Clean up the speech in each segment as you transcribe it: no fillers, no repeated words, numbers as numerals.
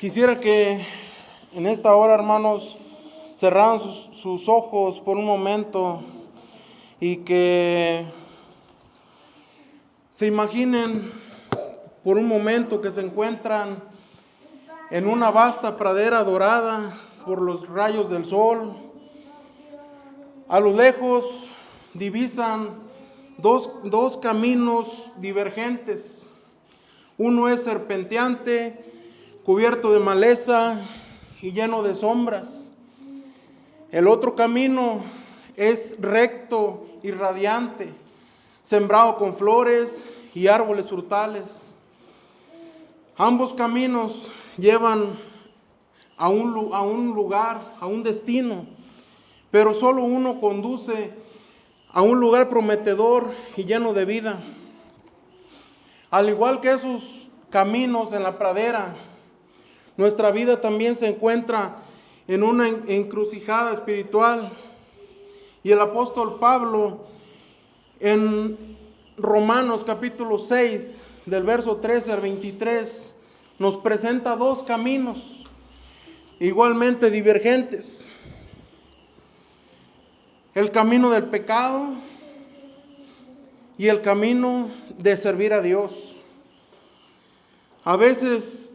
Quisiera que en esta hora, hermanos, cerraran sus ojos por un momento y que se imaginen por un momento que se encuentran en una vasta pradera dorada por los rayos del sol. A lo lejos divisan dos caminos divergentes. Uno es serpenteante, cubierto de maleza y lleno de sombras. El otro camino es recto y radiante, sembrado con flores y árboles frutales. Ambos caminos llevan a un lugar, a un destino, pero solo uno conduce a un lugar prometedor y lleno de vida. Al igual que esos caminos en la pradera, nuestra vida también se encuentra en una encrucijada espiritual. Y el apóstol Pablo en Romanos capítulo 6, del verso 13 al 23, nos presenta dos caminos igualmente divergentes. El camino del pecado y el camino de servir a Dios. A veces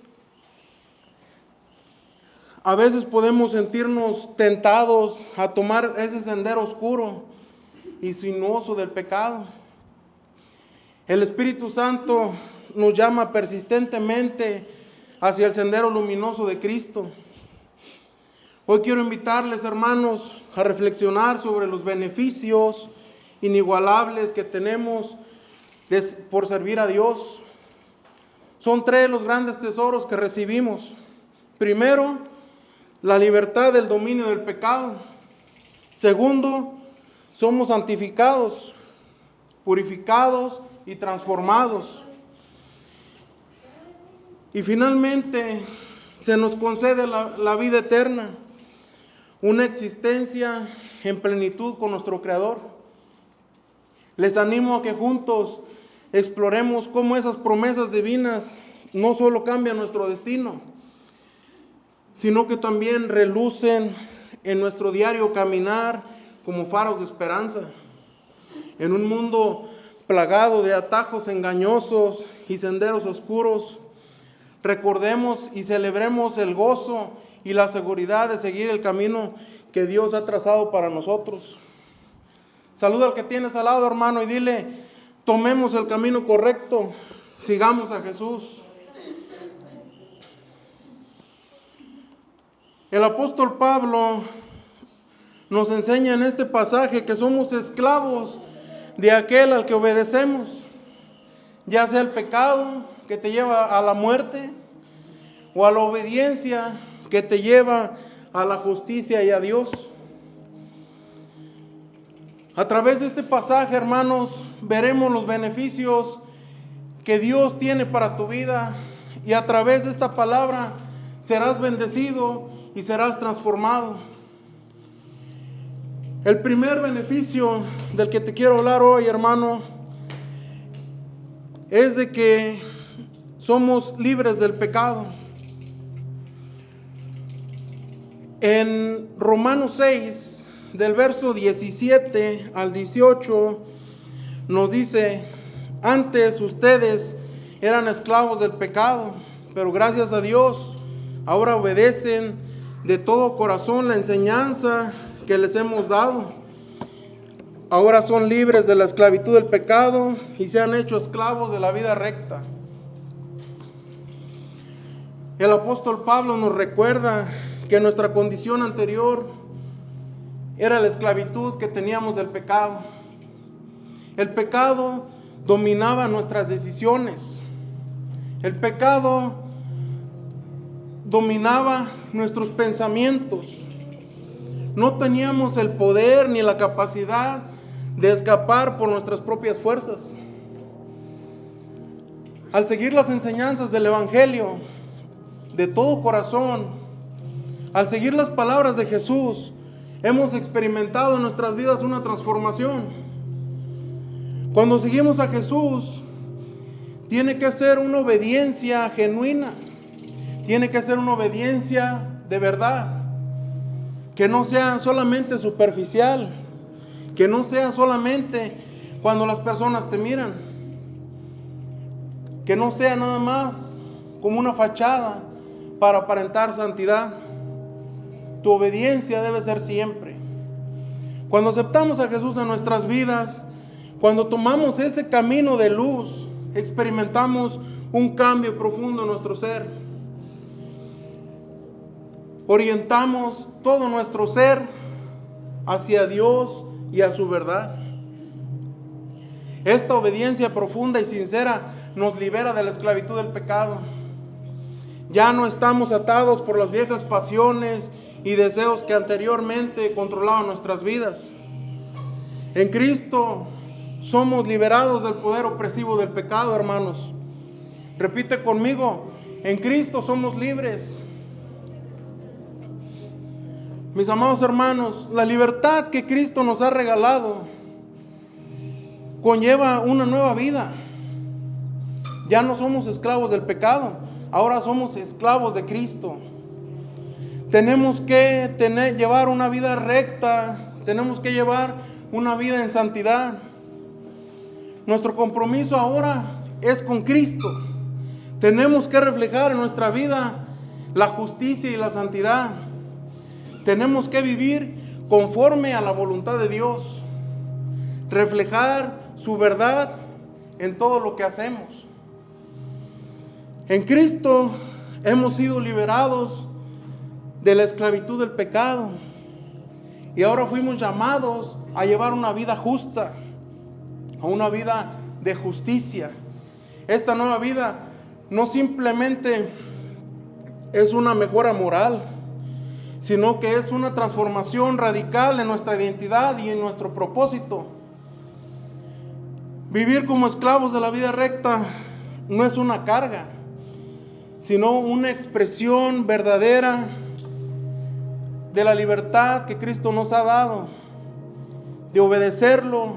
podemos sentirnos tentados a tomar ese sendero oscuro y sinuoso del pecado. El Espíritu Santo nos llama persistentemente hacia el sendero luminoso de Cristo. Hoy quiero invitarles, hermanos, a reflexionar sobre los beneficios inigualables que tenemos por servir a Dios. Son tres los grandes tesoros que recibimos. Primero, la libertad del dominio del pecado. Segundo, somos santificados, purificados y transformados. Y finalmente, se nos concede la vida eterna, una existencia en plenitud con nuestro Creador. Les animo a que juntos exploremos cómo esas promesas divinas no solo cambian nuestro destino, sino que también relucen en nuestro diario caminar como faros de esperanza. En un mundo plagado de atajos engañosos y senderos oscuros, recordemos y celebremos el gozo y la seguridad de seguir el camino que Dios ha trazado para nosotros. Saluda al que tienes al lado, hermano, y dile: tomemos el camino correcto, sigamos a Jesús. El apóstol Pablo nos enseña en este pasaje que somos esclavos de aquel al que obedecemos, ya sea el pecado que te lleva a la muerte o a la obediencia que te lleva a la justicia y a Dios. A través de este pasaje, hermanos, veremos los beneficios que Dios tiene para tu vida, y a través de esta palabra serás bendecido y serás transformado. El primer beneficio del que te quiero hablar hoy, hermano, es de que somos libres del pecado. En Romanos 6, del verso 17 al 18, nos dice: antes ustedes eran esclavos del pecado, pero gracias a Dios ahora obedecen de todo corazón la enseñanza que les hemos dado. Ahora son libres de la esclavitud del pecado y se han hecho esclavos de la vida recta. El apóstol Pablo nos recuerda que nuestra condición anterior era la esclavitud que teníamos del pecado. El pecado dominaba nuestras decisiones. El pecado dominaba nuestros pensamientos. No teníamos el poder ni la capacidad de escapar por nuestras propias fuerzas. Al seguir las enseñanzas del Evangelio de todo corazón, al seguir las palabras de Jesús, hemos experimentado en nuestras vidas una transformación. Cuando seguimos a Jesús, tiene que ser una obediencia genuina. tiene que ser una obediencia de verdad, que no sea solamente superficial, que no sea solamente cuando las personas te miran, que no sea nada más como una fachada para aparentar santidad. Tu obediencia debe ser siempre. Cuando aceptamos a Jesús en nuestras vidas, cuando tomamos ese camino de luz, experimentamos un cambio profundo en nuestro ser. Orientamos todo nuestro ser hacia Dios y a su verdad. Esta obediencia profunda y sincera nos libera de la esclavitud del pecado. Ya no estamos atados por las viejas pasiones y deseos que anteriormente controlaban nuestras vidas. En Cristo somos liberados del poder opresivo del pecado, hermanos. Repite conmigo, en Cristo somos libres. Mis amados hermanos, la libertad que Cristo nos ha regalado conlleva una nueva vida. Ya no somos esclavos del pecado, ahora somos esclavos de Cristo. Tenemos que llevar una vida recta, tenemos que llevar una vida en santidad. Nuestro compromiso ahora es con Cristo. Tenemos que reflejar en nuestra vida la justicia y la santidad. Tenemos que vivir conforme a la voluntad de Dios, reflejar su verdad en todo lo que hacemos. En Cristo hemos sido liberados de la esclavitud del pecado y ahora fuimos llamados a llevar una vida justa, a una vida de justicia. Esta nueva vida no simplemente es una mejora moral, sino que es una transformación radical en nuestra identidad y en nuestro propósito. Vivir como esclavos de la vida recta no es una carga, sino una expresión verdadera de la libertad que Cristo nos ha dado, de obedecerlo,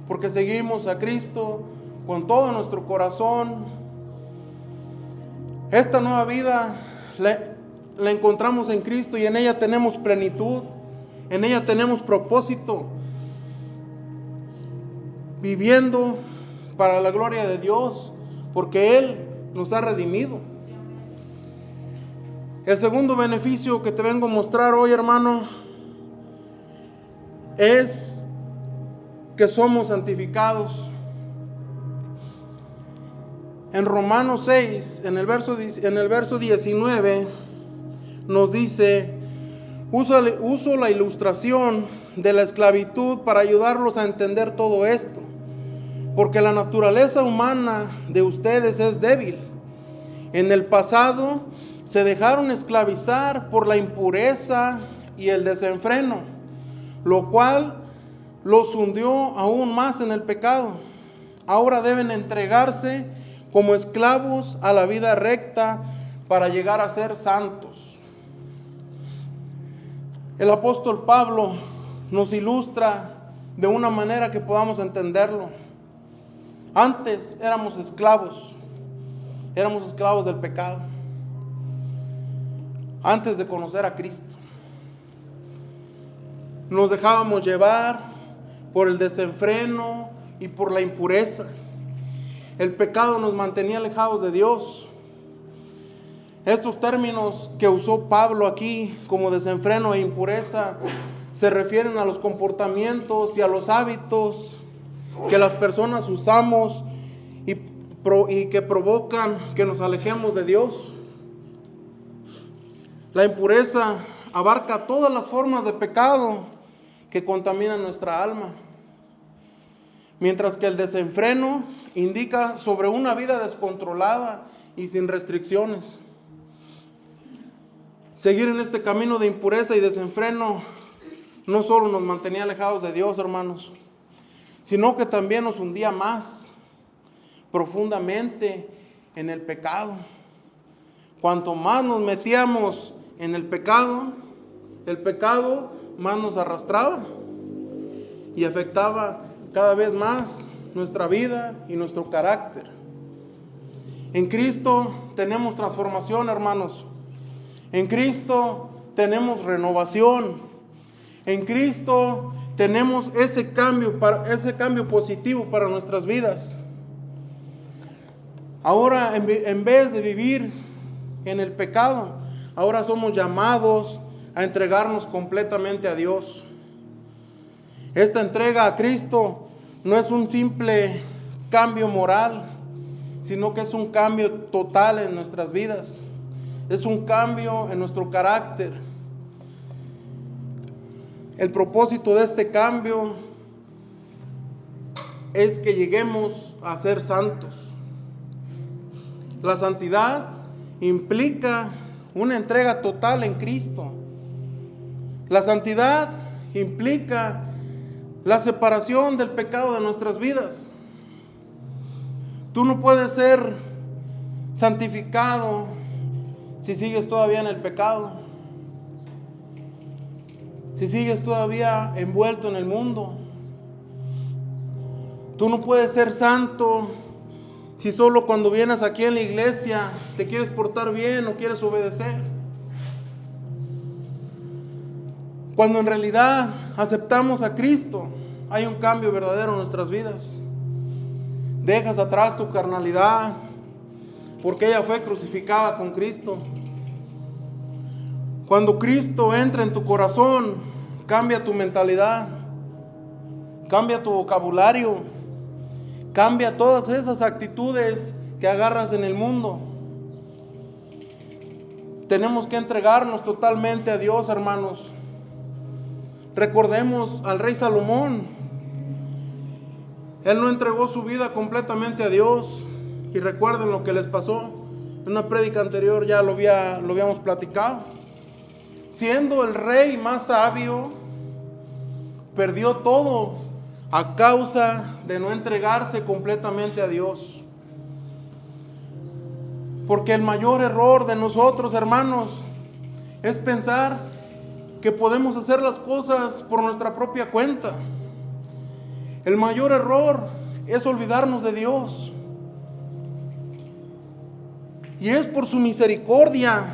porque seguimos a Cristo con todo nuestro corazón. Esta nueva vida la encontramos en Cristo y en ella tenemos plenitud, en ella tenemos propósito, viviendo para la gloria de Dios, porque Él nos ha redimido. El segundo beneficio que te vengo a mostrar hoy, hermano, es que somos santificados. En Romanos 6, en el verso 19, nos dice: uso la ilustración de la esclavitud para ayudarlos a entender todo esto, porque la naturaleza humana de ustedes es débil. En el pasado se dejaron esclavizar por la impureza y el desenfreno, lo cual los hundió aún más en el pecado. Ahora deben entregarse como esclavos a la vida recta para llegar a ser santos. El apóstol Pablo nos ilustra de una manera que podamos entenderlo. Antes éramos esclavos del pecado, antes de conocer a Cristo. Nos dejábamos llevar por el desenfreno y por la impureza. El pecado nos mantenía alejados de Dios. Estos términos que usó Pablo aquí como desenfreno e impureza se refieren a los comportamientos y a los hábitos que las personas usamos y que provocan que nos alejemos de Dios. La impureza abarca todas las formas de pecado que contaminan nuestra alma, mientras que el desenfreno indica sobre una vida descontrolada y sin restricciones. Seguir en este camino de impureza y desenfreno no solo nos mantenía alejados de Dios, hermanos, sino que también nos hundía más profundamente en el pecado. Cuanto más nos metíamos en el pecado más nos arrastraba y afectaba cada vez más nuestra vida y nuestro carácter. En Cristo tenemos transformación, hermanos. En Cristo tenemos renovación. En Cristo tenemos ese cambio positivo para nuestras vidas. Ahora, en vez de vivir en el pecado, ahora somos llamados a entregarnos completamente a Dios. Esta entrega a Cristo no es un simple cambio moral, sino que es un cambio total en nuestras vidas. Es un cambio en nuestro carácter. El propósito de este cambio es que lleguemos a ser santos. La santidad implica una entrega total en Cristo. La santidad implica la separación del pecado de nuestras vidas. Tú no puedes ser santificado si sigues todavía en el pecado, si sigues todavía envuelto en el mundo. Tú no puedes ser santo si solo cuando vienes aquí en la iglesia te quieres portar bien o quieres obedecer. Cuando en realidad aceptamos a Cristo, hay un cambio verdadero en nuestras vidas. Dejas atrás tu carnalidad, porque ella fue crucificada con Cristo. Cuando Cristo entra en tu corazón, cambia tu mentalidad, cambia tu vocabulario, cambia todas esas actitudes que agarras en el mundo. Tenemos que entregarnos totalmente a Dios, hermanos. Recordemos al rey Salomón. Él no entregó su vida completamente a Dios. Y recuerden lo que les pasó. En una prédica anterior ya lo habíamos platicado. Siendo el rey más sabio, perdió todo a causa de no entregarse completamente a Dios. Porque el mayor error de nosotros, hermanos, es pensar que podemos hacer las cosas por nuestra propia cuenta. El mayor error es olvidarnos de Dios. Y es por su misericordia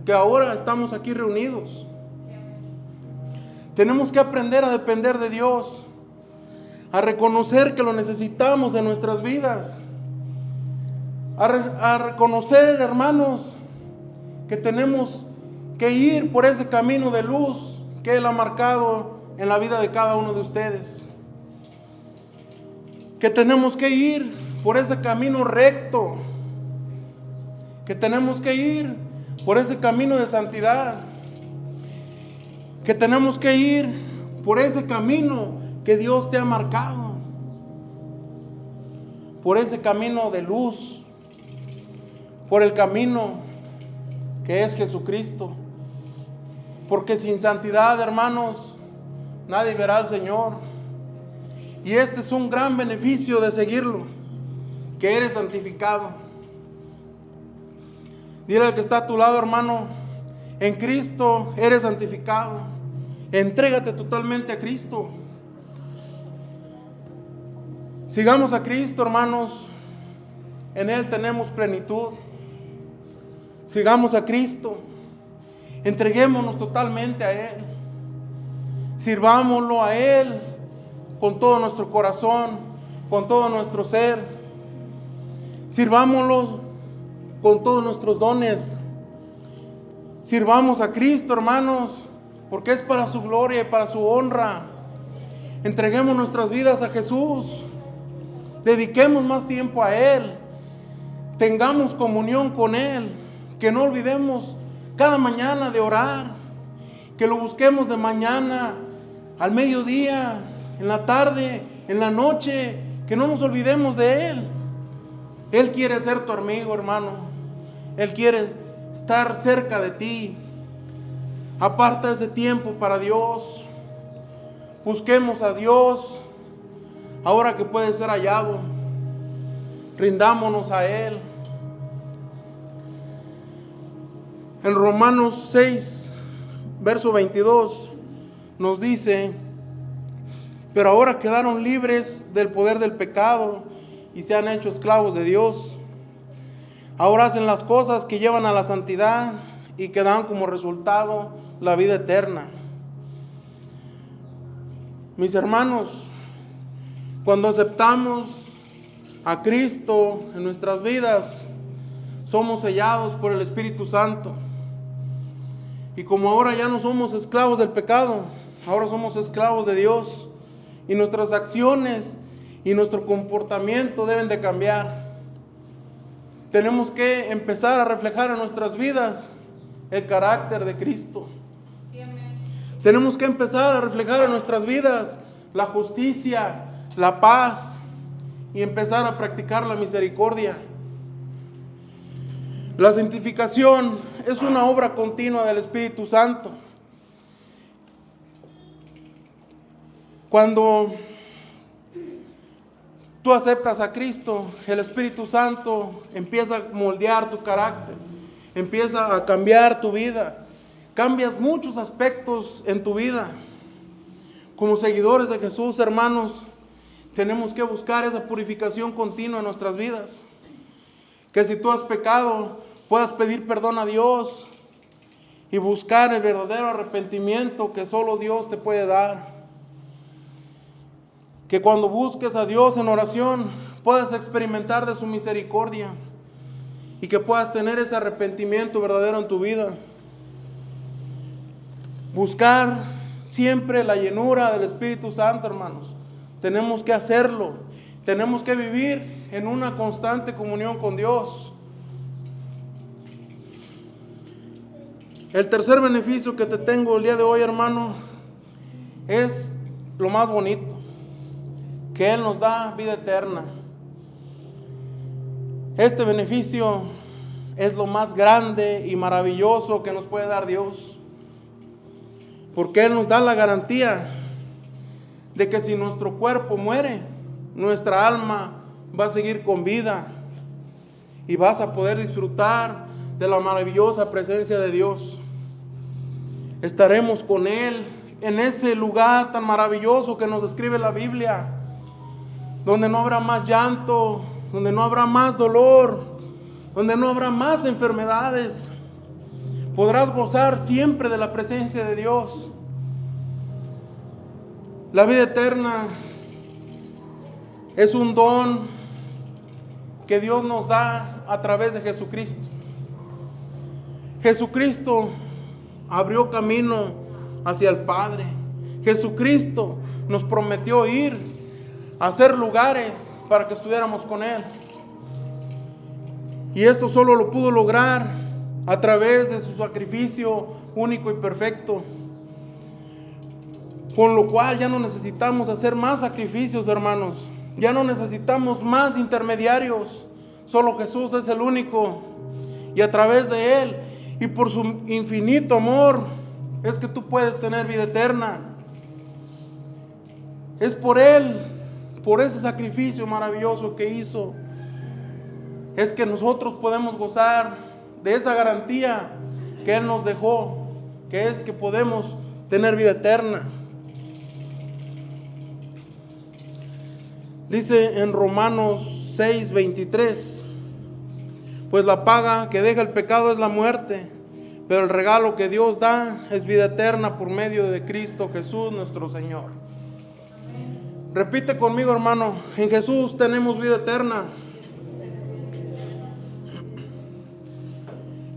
que ahora estamos aquí reunidos. Tenemos que aprender a depender de Dios, a reconocer que lo necesitamos en nuestras vidas, a reconocer, hermanos, que tenemos que ir por ese camino de luz que Él ha marcado en la vida de cada uno de ustedes. Que tenemos que ir por ese camino recto. Que tenemos que ir por ese camino de santidad. Que tenemos que ir por ese camino que Dios te ha marcado. Por ese camino de luz. Por el camino que es Jesucristo. Porque sin santidad, hermanos, nadie verá al Señor. Y este es un gran beneficio de seguirlo, que eres santificado. Dile al que está a tu lado, hermano, en Cristo eres santificado. Entrégate totalmente a Cristo. Sigamos a Cristo, hermanos. En Él tenemos plenitud. Sigamos a Cristo. Entreguémonos totalmente a Él. Sirvámoslo a Él con todo nuestro corazón, con todo nuestro ser. Sirvámoslo con todos nuestros dones. Sirvamos a Cristo, hermanos, porque es para su gloria y para su honra. Entreguemos nuestras vidas a Jesús. Dediquemos más tiempo a Él. Tengamos comunión con Él. Que no olvidemos cada mañana de orar. Que lo busquemos de mañana, al mediodía, en la tarde, en la noche. Que no nos olvidemos de Él. Él quiere ser tu amigo, hermano. Él quiere estar cerca de ti. Aparta ese tiempo para Dios. Busquemos a Dios ahora que puede ser hallado. Rindámonos a Él. En Romanos 6, verso 22, nos dice: pero ahora quedaron libres del poder del pecado y se han hecho esclavos de Dios. Ahora hacen las cosas que llevan a la santidad y que dan como resultado la vida eterna. Mis hermanos, cuando aceptamos a Cristo en nuestras vidas, somos sellados por el Espíritu Santo. Y como ahora ya no somos esclavos del pecado, ahora somos esclavos de Dios. Y nuestras acciones y nuestro comportamiento deben de cambiar. Tenemos que empezar a reflejar en nuestras vidas el carácter de Cristo. Tenemos que empezar a reflejar en nuestras vidas la justicia, la paz y empezar a practicar la misericordia. La santificación es una obra continua del Espíritu Santo. Cuando tú aceptas a Cristo, el Espíritu Santo empieza a moldear tu carácter, empieza a cambiar tu vida. Cambias muchos aspectos en tu vida. Como seguidores de Jesús, hermanos, tenemos que buscar esa purificación continua en nuestras vidas. Que si tú has pecado, puedas pedir perdón a Dios y buscar el verdadero arrepentimiento que solo Dios te puede dar. Que cuando busques a Dios en oración, puedas experimentar de su misericordia y que puedas tener ese arrepentimiento verdadero en tu vida. Buscar siempre la llenura del Espíritu Santo, hermanos. Tenemos que hacerlo. Tenemos que vivir en una constante comunión con Dios. El tercer beneficio que te tengo el día de hoy, hermano, es lo más bonito, que Él nos da vida eterna. Este beneficio es lo más grande y maravilloso que nos puede dar Dios. Porque Él nos da la garantía de que si nuestro cuerpo muere, nuestra alma va a seguir con vida y vas a poder disfrutar de la maravillosa presencia de Dios. Estaremos con Él en ese lugar tan maravilloso que nos describe la Biblia, donde no habrá más llanto, donde no habrá más dolor, donde no habrá más enfermedades. Podrás gozar siempre de la presencia de Dios. La vida eterna es un don que Dios nos da a través de Jesucristo. Jesucristo abrió camino hacia el Padre. Jesucristo nos prometió ir a hacer lugares para que estuviéramos con Él. Y esto solo lo pudo lograr a través de su sacrificio único y perfecto. Con lo cual ya no necesitamos hacer más sacrificios, hermanos. Ya no necesitamos más intermediarios. Solo Jesús es el único. Y a través de Él y por su infinito amor es que tú puedes tener vida eterna. Es por Él, por ese sacrificio maravilloso que hizo, es que nosotros podemos gozar de esa garantía que Él nos dejó, que es que podemos tener vida eterna. Dice en Romanos 6:23, pues la paga que deja el pecado es la muerte, pero el regalo que Dios da es vida eterna por medio de Cristo Jesús nuestro Señor. Repite conmigo, hermano, en Jesús tenemos vida eterna.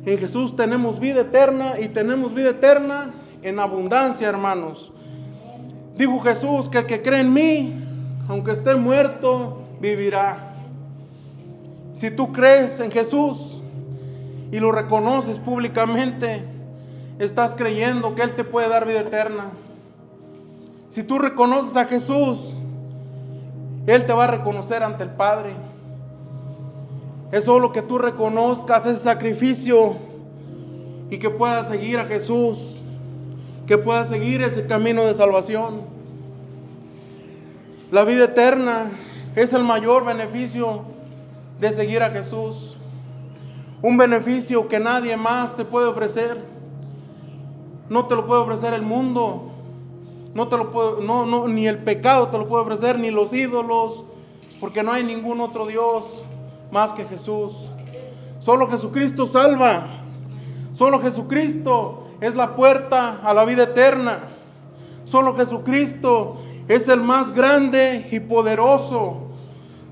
En Jesús tenemos vida eterna y tenemos vida eterna en abundancia, hermanos. Dijo Jesús que el que cree en mí, aunque esté muerto, vivirá. Si tú crees en Jesús y lo reconoces públicamente, estás creyendo que Él te puede dar vida eterna. Si tú reconoces a Jesús, Él te va a reconocer ante el Padre. Es solo que tú reconozcas ese sacrificio y que puedas seguir a Jesús, que puedas seguir ese camino de salvación. La vida eterna es el mayor beneficio de seguir a Jesús. Un beneficio que nadie más te puede ofrecer. No te lo puede ofrecer el mundo. Ni el pecado te lo puede ofrecer, ni los ídolos, porque no hay ningún otro Dios más que Jesús. Solo Jesucristo salva. Solo Jesucristo es la puerta a la vida eterna. Solo Jesucristo es el más grande y poderoso.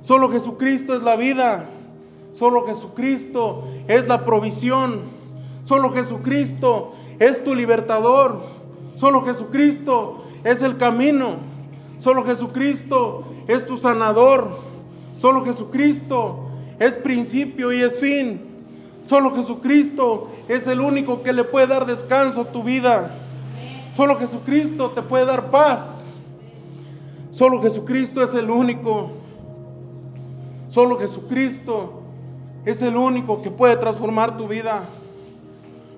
Solo Jesucristo es la vida. Solo Jesucristo es la provisión. Solo Jesucristo es tu libertador. Solo Jesucristo es el camino. Solo Jesucristo es tu sanador. Solo Jesucristo es principio y es fin. Solo Jesucristo es el único que le puede dar descanso a tu vida. Solo Jesucristo te puede dar paz. Solo Jesucristo es el único. Solo Jesucristo es el único que puede transformar tu vida.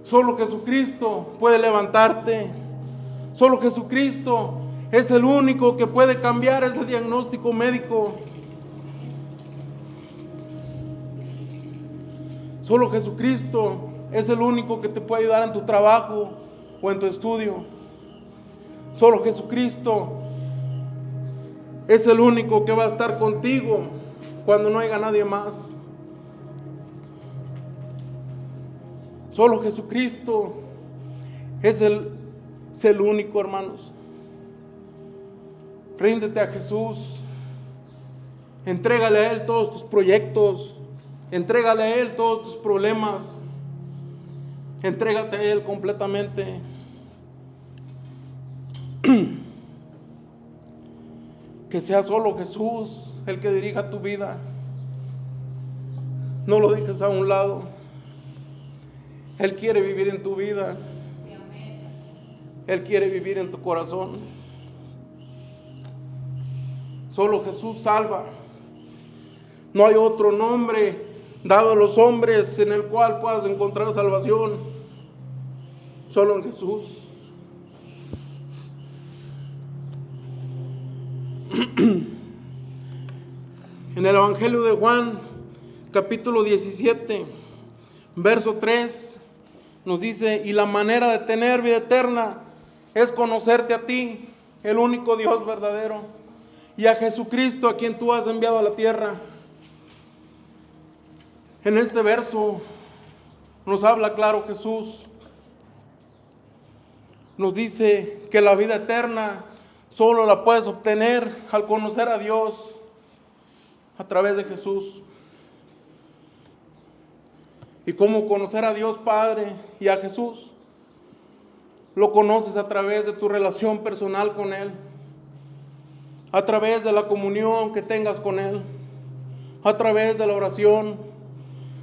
Solo Jesucristo puede levantarte. Solo Jesucristo es el único que puede cambiar ese diagnóstico médico. Solo Jesucristo es el único que te puede ayudar en tu trabajo o en tu estudio. Solo Jesucristo es el único que va a estar contigo cuando no haya nadie más. Solo Jesucristo es el único, hermanos. Ríndete a Jesús. Entrégale a Él todos tus proyectos. Entrégale a Él todos tus problemas. Entrégate a Él completamente. Que sea solo Jesús el que dirija tu vida. No lo dejes a un lado. Él quiere vivir en tu vida. Él quiere vivir en tu corazón. Solo Jesús salva. No hay otro nombre dado a los hombres en el cual puedas encontrar salvación. Solo en Jesús. En el Evangelio de Juan, capítulo 17, verso 3, nos dice: y la manera de tener vida eterna es conocerte a ti, el único Dios verdadero, y a Jesucristo, a quien tú has enviado a la tierra. En este verso nos habla claro Jesús. Nos dice que la vida eterna solo la puedes obtener al conocer a Dios a través de Jesús. ¿Y cómo conocer a Dios Padre y a Jesús? Lo conoces a través de tu relación personal con Él, a través de la comunión que tengas con Él, a través de la oración,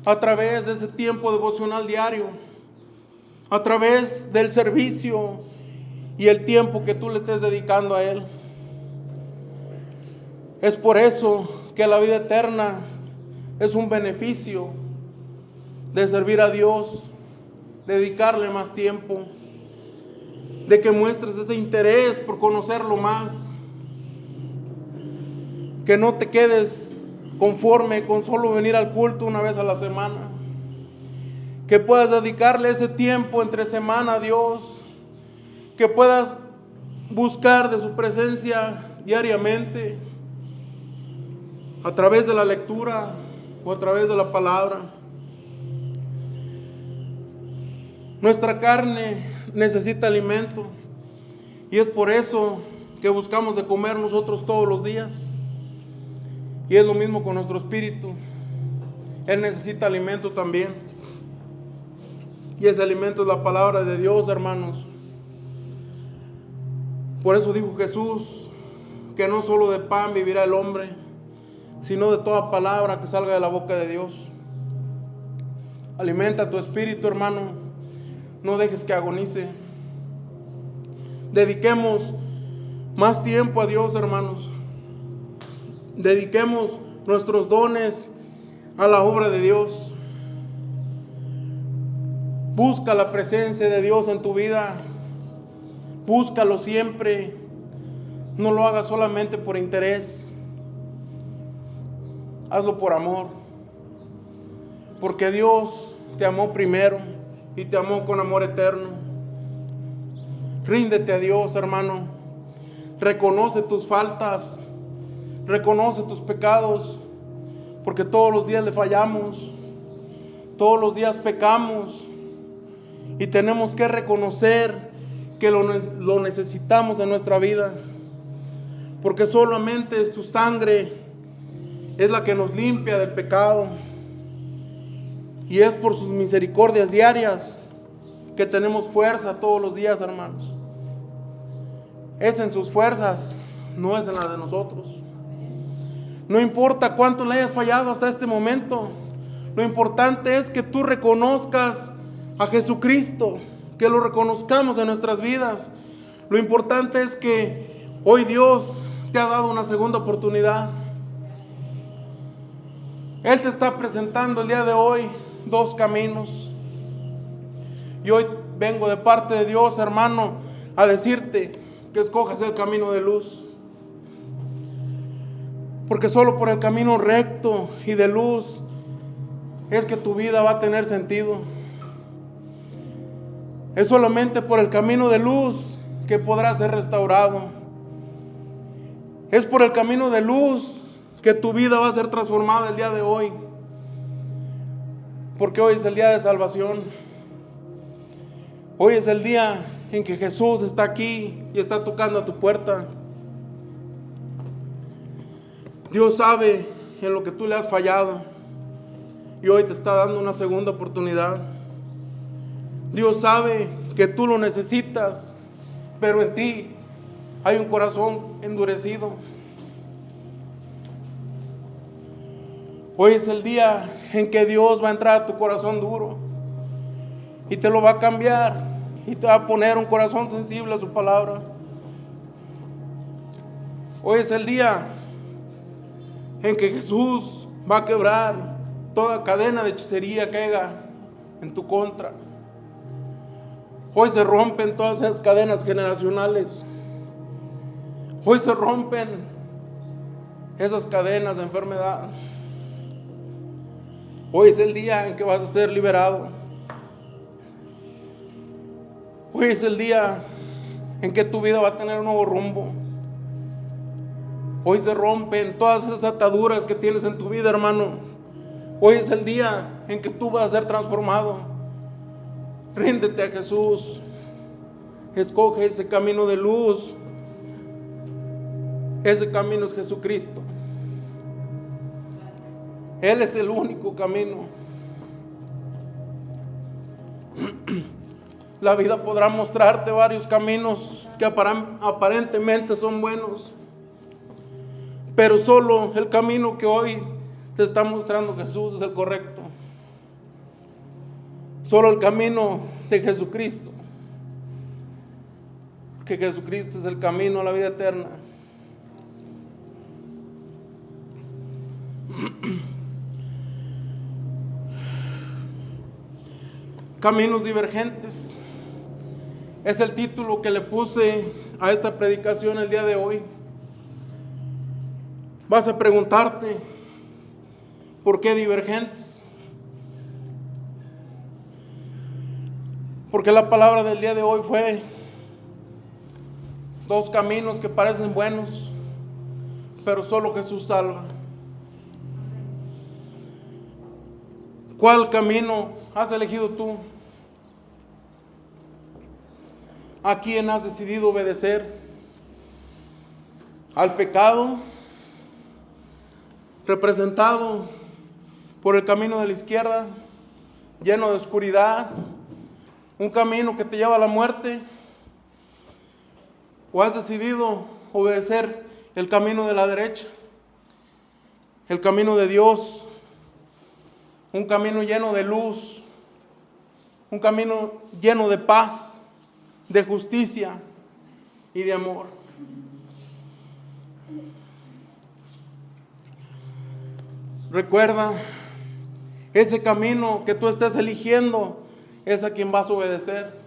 a través de ese tiempo devocional diario, a través del servicio y el tiempo que tú le estés dedicando a Él. Es por eso que la vida eterna es un beneficio de servir a Dios, dedicarle más tiempo, de que muestres ese interés por conocerlo más, que no te quedes conforme con solo venir al culto una vez a la semana, que puedas dedicarle ese tiempo entre semana a Dios, que puedas buscar de su presencia diariamente, a través de la lectura o a través de la palabra. Nuestra carne necesita alimento y es por eso que buscamos de comer nosotros todos los días. Y es lo mismo con nuestro espíritu. Él necesita alimento también. Y ese alimento es la palabra de Dios, hermanos. Por eso dijo Jesús que no solo de pan vivirá el hombre, sino de toda palabra que salga de la boca de Dios. Alimenta tu espíritu, hermano. No dejes que agonice. Dediquemos más tiempo a Dios, hermanos. Dediquemos nuestros dones a la obra de Dios. Busca la presencia de Dios en tu vida. Búscalo siempre. No lo hagas solamente por interés. Hazlo por amor. Porque Dios te amó primero y te amó con amor eterno. Ríndete a Dios, hermano. Reconoce tus faltas. Reconoce tus pecados. Porque todos los días le fallamos. Todos los días pecamos y tenemos que reconocer que lo necesitamos en nuestra vida, porque solamente su sangre es la que nos limpia del pecado, y es por sus misericordias diarias que tenemos fuerza todos los días, hermanos. Es en sus fuerzas, no es en las de nosotros. No importa cuánto le hayas fallado hasta este momento, lo importante es que tú reconozcas a Jesucristo, que lo reconozcamos en nuestras vidas. Lo importante es que hoy Dios te ha dado una segunda oportunidad. Él te está presentando el día de hoy dos caminos. Y hoy vengo de parte de Dios, hermano, a decirte que escojas el camino de luz. Porque solo por el camino recto y de luz es que tu vida va a tener sentido. Es solamente por el camino de luz que podrás ser restaurado. Es por el camino de luz que tu vida va a ser transformada el día de hoy. Porque hoy es el día de salvación. Hoy es el día en que Jesús está aquí y está tocando a tu puerta. Dios sabe en lo que tú le has fallado y hoy te está dando una segunda oportunidad. Dios sabe que tú lo necesitas, pero en ti hay un corazón endurecido. Hoy es el día en que Dios va a entrar a tu corazón duro y te lo va a cambiar y te va a poner un corazón sensible a su palabra. Hoy es el día en que Jesús va a quebrar toda cadena de hechicería que haya en tu contra. Hoy se rompen todas esas cadenas generacionales. Hoy se rompen esas cadenas de enfermedad. Hoy es el día en que vas a ser liberado. Hoy es el día en que tu vida va a tener un nuevo rumbo. Hoy se rompen todas esas ataduras que tienes en tu vida, hermano. Hoy es el día en que tú vas a ser transformado. Ríndete a Jesús. Escoge ese camino de luz. Ese camino es Jesucristo. Él es el único camino. La vida podrá mostrarte varios caminos que aparentemente son buenos, pero solo el camino que hoy te está mostrando Jesús es el correcto. Solo el camino de Jesucristo, porque Jesucristo es el camino a la vida eterna. Caminos divergentes es el título que le puse a esta predicación el día de hoy. Vas a preguntarte, ¿por qué divergentes? Porque la palabra del día de hoy fue dos caminos que parecen buenos, pero solo Jesús salva. ¿Cuál camino has elegido tú? ¿A quién has decidido obedecer? ¿Al pecado, representado por el camino de la izquierda, lleno de oscuridad, un camino que te lleva a la muerte? ¿O has decidido obedecer el camino de la derecha, el camino de Dios, un camino lleno de luz, un camino lleno de paz, de justicia y de amor? Recuerda, ese camino que tú estés eligiendo es a quien vas a obedecer.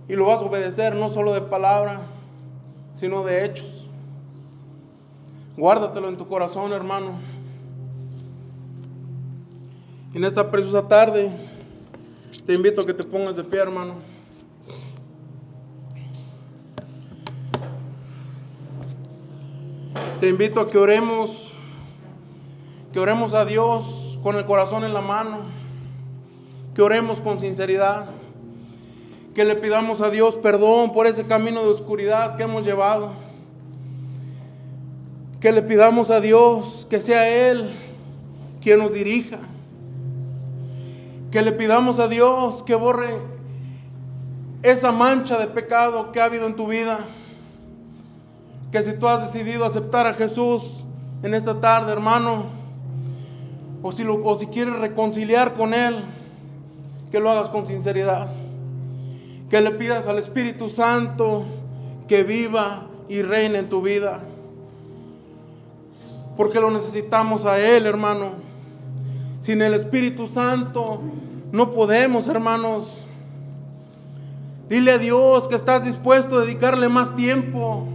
Y lo vas a obedecer no solo de palabra, sino de hechos. Guárdatelo en tu corazón, hermano. En esta preciosa tarde, te invito a que te pongas de pie, hermano. Te invito a que oremos a Dios con el corazón en la mano, que oremos con sinceridad, que le pidamos a Dios perdón por ese camino de oscuridad que hemos llevado, que le pidamos a Dios que sea Él quien nos dirija, que le pidamos a Dios que borre esa mancha de pecado que ha habido en tu vida, que si tú has decidido aceptar a Jesús en esta tarde, hermano, o si quieres reconciliar con Él, que lo hagas con sinceridad, que le pidas al Espíritu Santo que viva y reine en tu vida, porque lo necesitamos a Él, hermano. Sin el Espíritu Santo no podemos, hermanos. Dile a Dios que estás dispuesto a dedicarle más tiempo,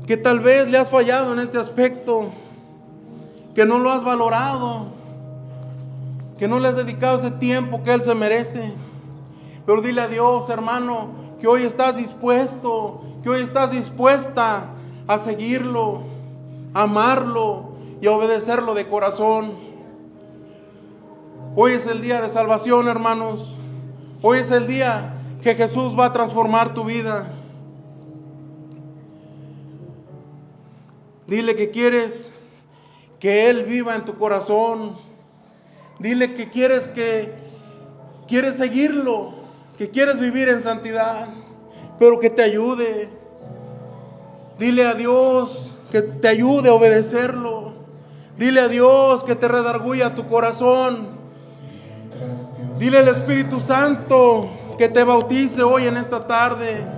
que tal vez le has fallado en este aspecto, que no lo has valorado, que no le has dedicado ese tiempo que Él se merece. Pero dile a Dios, hermano, que hoy estás dispuesto, que hoy estás dispuesta a seguirlo, a amarlo y a obedecerlo de corazón. Hoy es el día de salvación, hermanos. Hoy es el día que Jesús va a transformar tu vida. Dile que quieres que Él viva en tu corazón. Dile que quieres seguirlo, que quieres vivir en santidad, pero que te ayude. Dile a Dios que te ayude a obedecerlo. Dile a Dios que te redarguya tu corazón. Dile al Espíritu Santo que te bautice hoy en esta tarde.